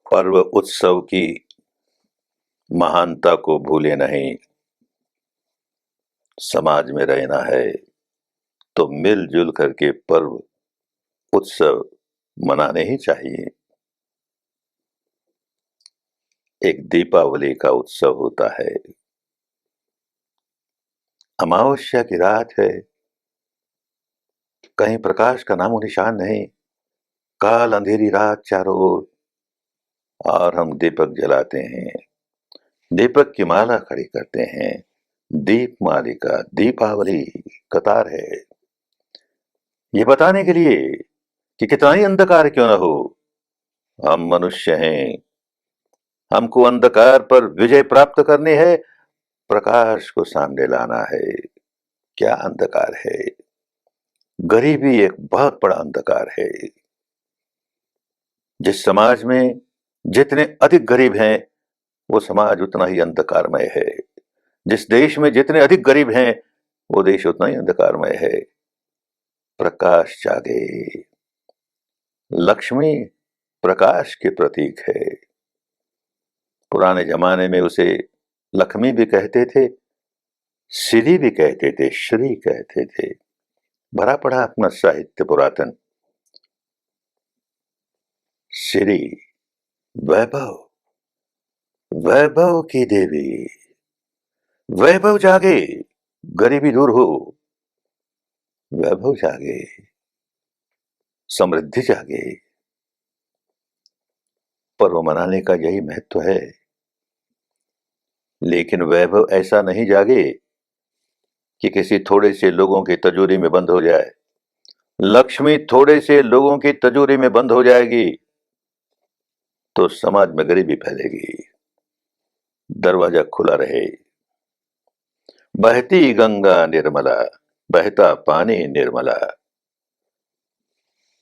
पर्व उत्सव की महानता को भूले नहीं। समाज में रहना है तो मिलजुल करके पर्व उत्सव मनाने ही चाहिए। एक दीपावली का उत्सव होता है। अमावस्या की रात है, कहीं प्रकाश का नामो निशान नहीं। काल अंधेरी रात चारों ओर, और हम दीपक जलाते हैं, दीपक की माला खड़ी करते हैं। दीप मालिका दीपावली कतार है, ये बताने के लिए कि कितना ही अंधकार क्यों न हो, हम मनुष्य हैं। हमको अंधकार पर विजय प्राप्त करनी है, प्रकाश को सामने लाना है। क्या अंधकार है? गरीबी एक बहुत बड़ा अंधकार है। जिस समाज में जितने अधिक गरीब हैं, वो समाज उतना ही अंधकारमय है। जिस देश में जितने अधिक गरीब हैं, वो देश उतना ही अंधकारमय है। प्रकाश जागे। लक्ष्मी प्रकाश के प्रतीक है। पुराने जमाने में उसे लक्ष्मी भी कहते थे, श्री भी कहते थे, श्री कहते थे। भरा पड़ा अपना साहित्य पुरातन। श्री वैभव, वैभव की देवी। वैभव जागे, गरीबी दूर हो। वैभव जागे, समृद्धि जागे। पर्व मनाने का यही महत्व है। लेकिन वैभव ऐसा नहीं जागे कि किसी थोड़े से लोगों की तिजोरी में बंद हो जाए। लक्ष्मी थोड़े से लोगों की तिजोरी में बंद हो जाएगी तो समाज में गरीबी फैलेगी। दरवाजा खुला रहे। बहती गंगा निर्मला, बहता पानी निर्मला।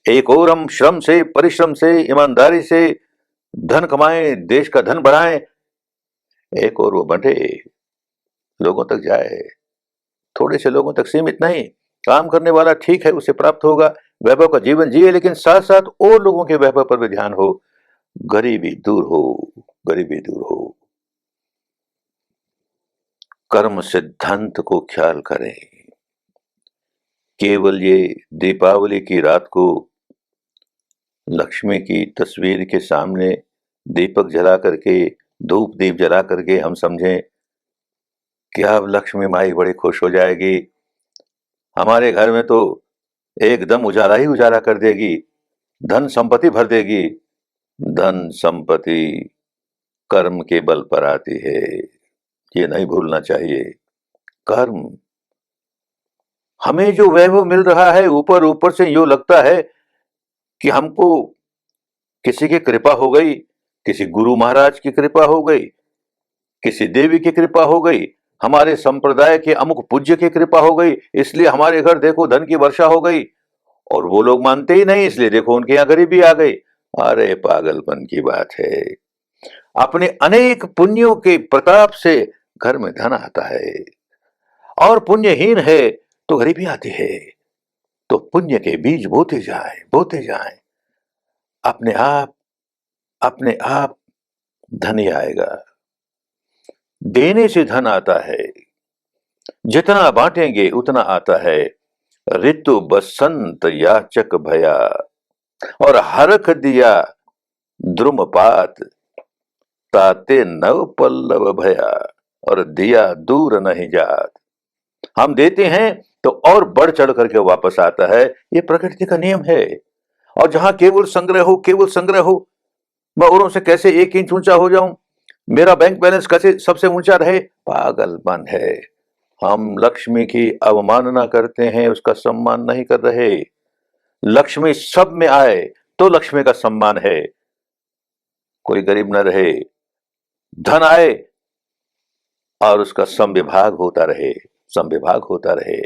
एक और हम श्रम से, परिश्रम से, ईमानदारी से धन कमाएं, देश का धन बढ़ाएं। एक और वो बंटे, लोगों तक जाए। थोड़े से लोगों तक सीमित नहीं। काम करने वाला ठीक है, उसे प्राप्त होगा, वैभव का जीवन जिए, लेकिन साथ साथ और लोगों के वैभव पर भी ध्यान हो। गरीबी दूर हो, गरीबी दूर हो। कर्म सिद्धांत को ख्याल करें। केवल ये दीपावली की रात को लक्ष्मी की तस्वीर के सामने दीपक जला करके, धूप दीप जला करके हम समझें कि अब लक्ष्मी माई बड़ी खुश हो जाएगी, हमारे घर में तो एकदम उजाला ही उजाला कर देगी, धन संपत्ति भर देगी। धन संपत्ति कर्म के बल पर आती है, ये नहीं भूलना चाहिए। कर्म, हमें जो वैभव मिल रहा है ऊपर ऊपर से यूं लगता है कि हमको किसी की कृपा हो गई, किसी गुरु महाराज की कृपा हो गई, किसी देवी की कृपा हो गई, हमारे संप्रदाय के अमुक पूज्य की कृपा हो गई, इसलिए हमारे घर देखो धन की वर्षा हो गई। और वो लोग मानते ही नहीं, इसलिए देखो उनके यहाँ गरीबी आ गई। अरे पागलपन की बात है। अपने अनेक पुण्यों के प्रताप से घर में धन आता है, और पुण्यहीन है तो गरीबी आती है। तो पुण्य के बीज बोते जाए, बोते जाए, अपने आप, अपने आप धन ही आएगा। देने से धन आता है, जितना बांटेंगे उतना आता है। ऋतु बसंत याचक भया, और हरख दिया द्रुमपात। ताते नव पल्लव भया, और दिया दूर नहीं जात। हम देते हैं तो और बढ़ चढ़ करके वापस आता है, ये प्रकृति का नियम है। और जहां केवल संग्रह हो, केवल संग्रह हो, मैं औरों से कैसे 1 इंच ऊंचा हो जाऊं, मेरा बैंक बैलेंस कैसे सबसे ऊंचा रहे, पागलपन है। हम लक्ष्मी की अवमानना करते हैं, उसका सम्मान नहीं कर रहे। लक्ष्मी सब में आए तो लक्ष्मी का सम्मान है। कोई गरीब न रहे, धन आए और उसका समविभाग होता रहे, समविभाग होता रहे।